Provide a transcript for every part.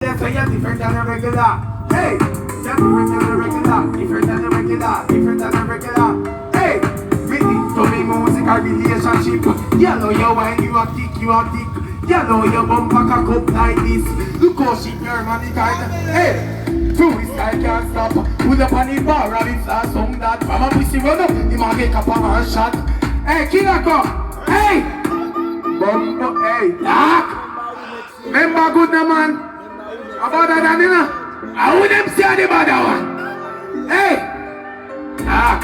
you say you're different than a regular. Hey, you're different than a regular. Different than a regular. Different than a regular. Hey, with it to me music or relationship. You know you wine, you a kick, you a kick. You know your bumper cock up like this. Look how she pure money kind. Hey, two is I can't stop. Pull up on the bar and it's a song that from a pussy run up. He might get up and shot. Hey, killer come. Hey, bumper. Hey, dark. Remember good no man. About that you know. I wouldn't say the bad one. Hey, dark.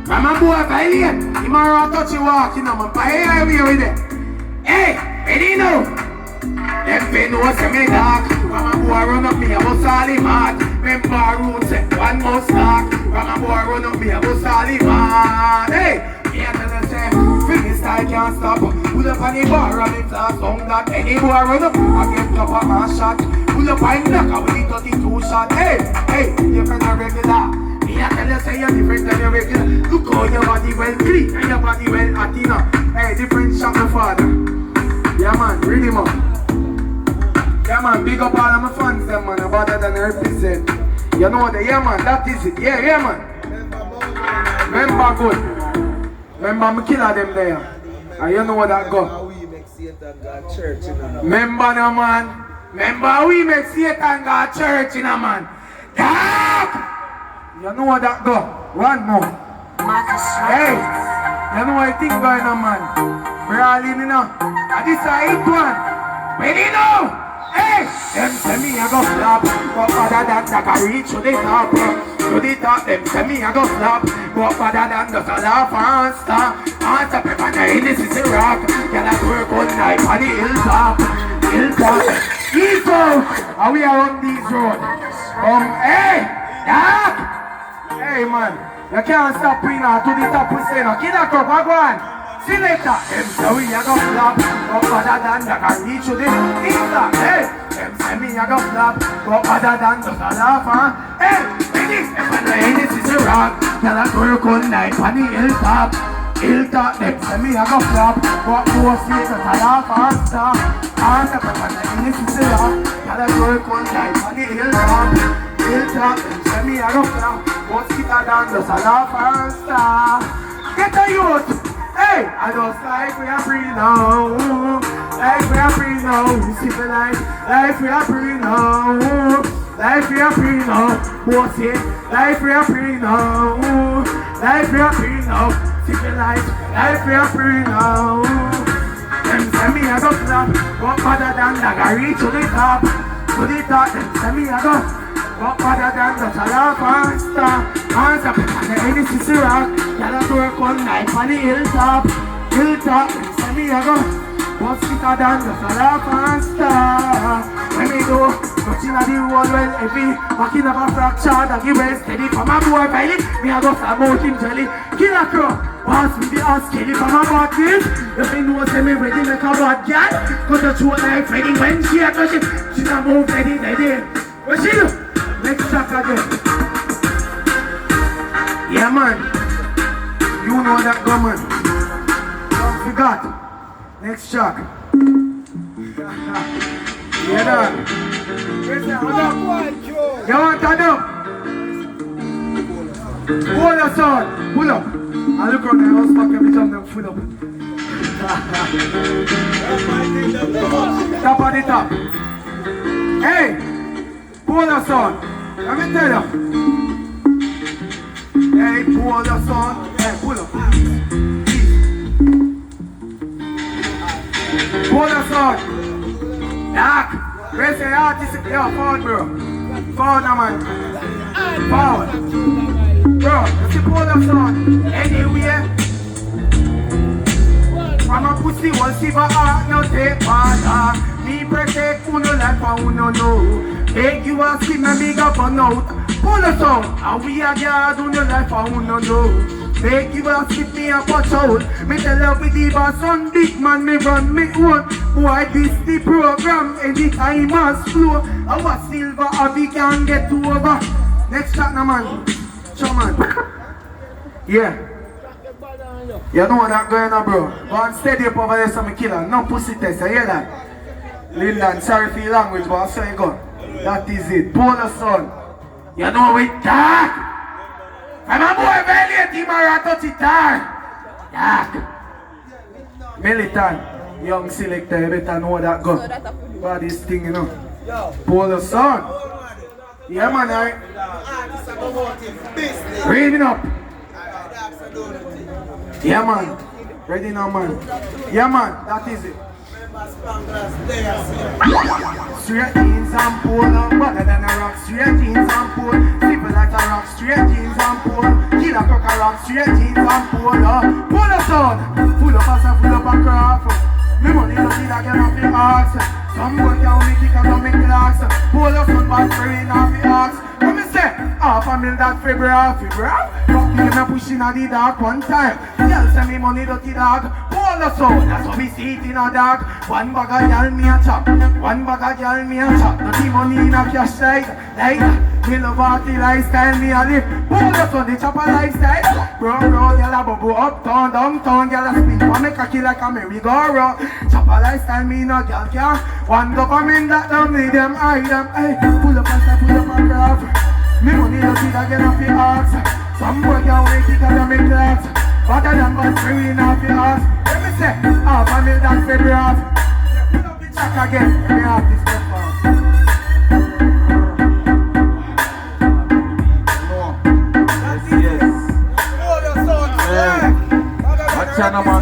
From a boy violate. He might run touch you walk, you know man. But hey, I'm here with it. Hey, ready now? Them pay no say me dark. From a boy run up me, I was all him hard. Remember roots, one more stock. From a boy run up me, I was all him hard. Hey, me a tell you say, feel style can't stop. Pull up on the bar and it's a song that any boy run up, I get up a man shot. Pull up on the knock with the 32 shot. Hey, hey, different than regular. Me a tell you say you're different than your regular. Look how your body well clean and your body well hot, you know. Hey, different shot my father. Yeah man, really man. Yeah man, big up all of my fans them man, about that and represent. You know the yeah man, that is it. Yeah man. Remember good. Remember me killer them there. And you know what that go. Remember no man. Remember we make Satan God church in a man. Dark! You know what that go. One more. Hey, you know what I think going on man. We're all in now. And this is a hit one. Ready now? Hey! Them say me I go flop. Go further than that I reach to the top. To the top, them say me I go flop. Go further than just a laugh and stop. And stop if I know this is a rock. Can I work all night on the hilltop? Hilltop. East out! And we are on these roads. Hey! Dark! Hey man, you can't stop we now to the top we say no. Kid a cup, go on. See later. Them say we a go flop. Go further than that I reach to the hilltop. Hey! Them say me a go flop. Go further than just a laugh and hey! Ladies, if I know this is a rock. Can I work all night on the hilltop? Hilltop, them say me a go flop. Go post it just a laugh and stop. And if I know this is a rock. Can I work all night on the hilltop? Hilltop, them say me a go flop. Go sit down just a laugh and stop. Get a youth! Hey, I just like we are free now. Life we are free now. We see the life. Life we are free now. Life we are free now. What's it? Life we are free now. Life we are free now. See the life. Life we are free now. Them say me a go flop. Walk farther than that I reach to the top. To the top. Them say me a go. Walk farther than that I laugh and stop. And stop it on the any sister rock. Y'all work all night on the hilltop. Hilltop, them say me a go. What's thicker than just a laugh and stop. When me do, touching at the wall well heavy. Walking up a fracture, that give well steady. From a boy belly, me a go start out him jelly. Kill a crow, pass me the ass skelly from a bad this. If me know say me ready make a bad girl. Cause the true life ready when she a touch it. She a move ready, ready. What she do? Next track again. Yeah man, you know that go man. Don't forget. Next track. Yeah done. You want to do? Hold us on. Pull up. I look around the house back every time them full up. Top of the top. Hey! Pull us on. Let me tell you. Hey, pull us on. Hey, pull up. Pull us on. Dark. Where's the artist? Yeah, forward, bro. Forward, man. Forward. Bro, you see pull us on. Anywhere. From a pussy, one silver heart, no take part. Me protect uno like a uno no. Take you a skin and big up and out. Pull us on. And we a guard uno like a uno no. Make you a skip me a watch out. Me tell you with the boss on big man, me run me own. Boy, this the program, anytime I slow. Our silver or we can get over. Next track now man. Show man. Yeah. You know what that going on bro. Go on steady up over there so me killer. No pussy test, you hear that? Lyndon, sorry for your language, but I'll say you go. That is it. Polo son. You know it, Jack. Come on, boy, Valiant, he might touch it down. Jack. Militant, young selector, you better know that gun. About this thing, you know. Polo son. Yeah, man, alright. Reading up. Yeah, man. Ready now, man. Yeah, man, that is it. Straight jeans and polo, better than a rock. Straight jeans and polo, people like a rock. Straight jeans and polo, kill a cock a rock. Straight jeans and polo, polo son. Full up us and full up a craft. Me money don't need a girl off the axe. Some boy can't make it and make clocks. Polo son bad for in off the axe. Come and say, half a mil that fibra. Fuck me, me pushing a the dark one time. Girl say me money dirty dog. Polo son, that's how we see it in a dark. One bag of girl me a chop. One bag of girl me a chop. Dirty money in a cash side. Like, me love party lifestyle me a live. Polo son, the chopper lifestyle. Bro, girl a bubble uptown, downtown. Girl a spin, one make a kill like a merry-go-round. Chopper lifestyle me no girl can. One government that don't need them, hide them. Hey, pull up a graph. Me money don't see that get off the axe. Some boy can't wait to get them in class. Better than but free in off the ass. Let me say, half a mil that figure off. Pull up the check again, let me have this stuff off. Yes. What's your number?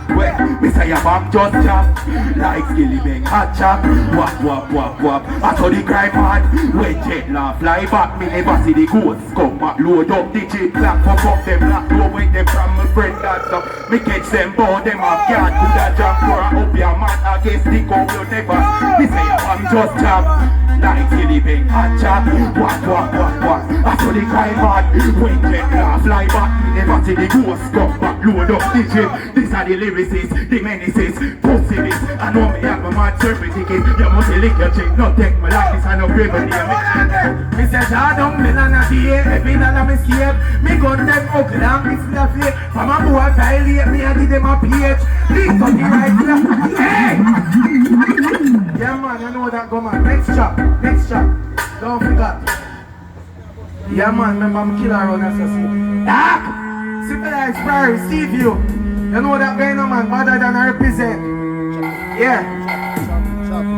Well, me say a bomb just jump like skilly bang hot chop. Wap wap wap wap. I saw the crime hard. When jet laugh fly back, me never see the ghosts come back. Load up the chip black, fuck up them black. Go with them from my friend that stuff. Me catch them bow them up. Can't do that jump for up your man against the go you never. Me say a bomb just jump like skilly bang hot chop. Wap wap wap wap. I saw the crime hard. When jet laugh fly back, me never see the ghosts come back. Load up the chip. These are the lyricists, the menaces, pussy this. I know me have a mad certificate. You must lick your chick, not take my life, this I no privilege. Me say Jadon, me lana die, every nana me escape. Me gun them ugly and me still a flake. From a boy violate me, I give them a pH. Lift on the right left. Hey! Yeah man, you know that go man. Next chop. Don't forget. Yeah man, remember I'm killer around SSC. Dark! Civilized Paris, Steve you. You know that going on man, better than I represent. Yeah.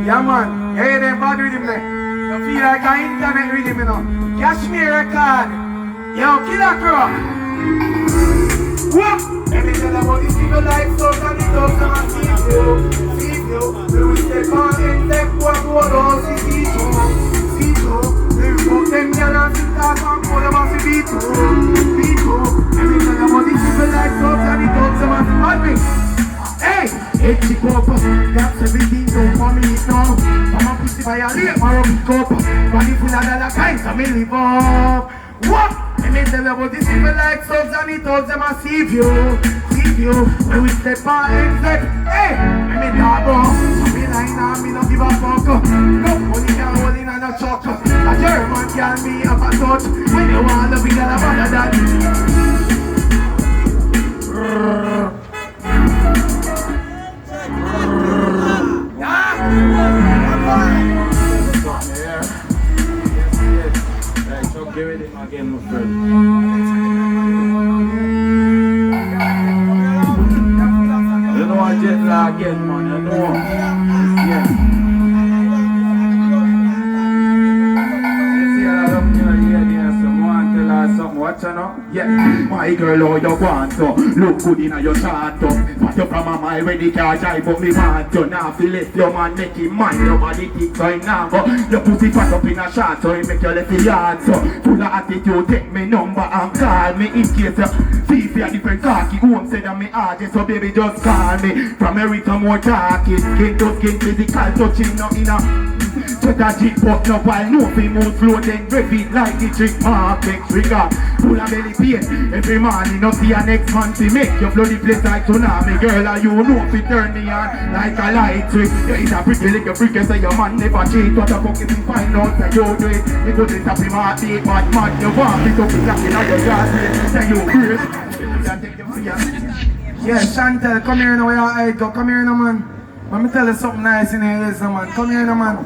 Yeah man, you hear them bad rhythm there. You feel like an internet rhythm, you know. Kashmir record. Yo, Killer Crow. What? Let me tell about these people like so and the dogs and see you. We will step on and step what go down, see you. We will put them down and sit down and go them and see you. Let me tell about these people like so and the dogs and hey, hey chick up, that's everything don't for me now. I'm a pussy violate, my rubbish cup. Body full of dollar kinds, so me live up. What? Let me tell you about these people like subs and the dogs them and see you. When we step on and step, hey, let me talk about. So me line and me not give a fuck. No money can hold in and a chuck. A German can be up a touch. When you want to be the better than Give it him again, my friend. You know I jet lag again, man. You know. Yeah. You see a lot of girl here, there. Someone tell her something. Watch her now. Yeah. My girl, all you want to look good in your shot. But you from a mile when the car drive up me want you. Now feel it, your man make him mind. Your body thick so him now go. Your pussy fat up in a shot so he make you left the yard. So full of attitude, take me number and call me in case you see if you're different cocky. Home said that me artist, so baby just call me. From every time more talking, skin to skin, physical touching, not in a sweat a jig pop no while no female flow then rev it like the trick market trigger. Full of belly pain, every morning up to your next month to make your bloody place like tsunami. Girl, and you know if it turn me on like a light trick. You is a pretty little freak, you say your man never cheat. What the fuck is he find out that you do it? It doesn't stop him heartbeat, but man, you want it up in knocking on your yard. Say you great. Yeah, Chantel, come here now, where your head go? Come here now, man. Let me tell you something nice in here, is, no, man. Come here, no, man.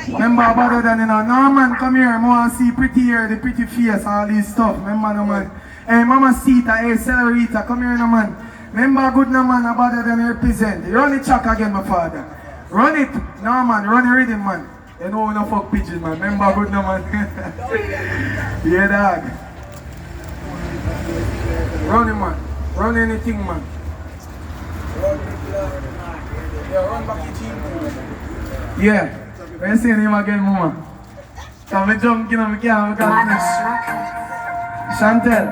Remember better than, you know. No, man, come here. I want to see pretty hair, the pretty face, all this stuff. Remember, no, man. Hey, Mama Sita, hey, Celerita, come here, no, man. Remember, good, no, man, better than represent. Run it chuck again, my father. Run it. No, man, run the rhythm, man. You know we no fuck pigeon, man. Remember, good, no, man. Yeah, dog. Run it, man. Run anything, man. Yeah, run back your team. Yeah. When you see him again, mama. Come and jump, you know, we can't. Chantel.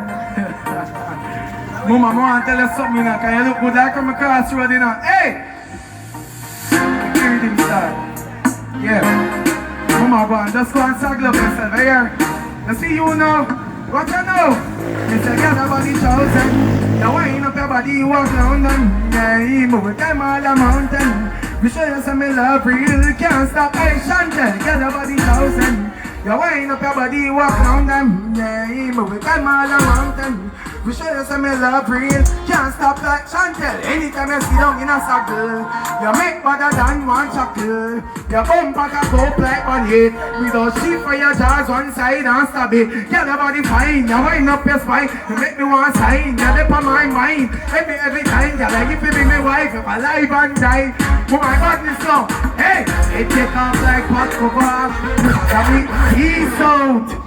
Mama, I want to tell you something, you know, because you look good, I come across the road, you know. Hey! Hear him start. Yeah. Mama, go on, just go and saddle up yourself, here. You see you now? What you know? You say, get a body chosen. You wind up your body, you walk around them. Yeah, you move with them all the mountain. We show you some love real, can't stop. Hey, Chantel, get a body chosen. You wind up your body, you walk around them. Yeah, you move with them all the mountain. We show you some love real, can't stop like Chantel. Anytime you sit down in a circle, you make better than one chuckle. Your bumper can go like one hit. Without sheep for your jaws one side and stab it. Get your body fine, you wind up your spine. You make me want sign, you're up on my mind. Every time, you like if you be my wife, if I live and die. Oh my God, this song, hey, it take off like what cover. Peace out.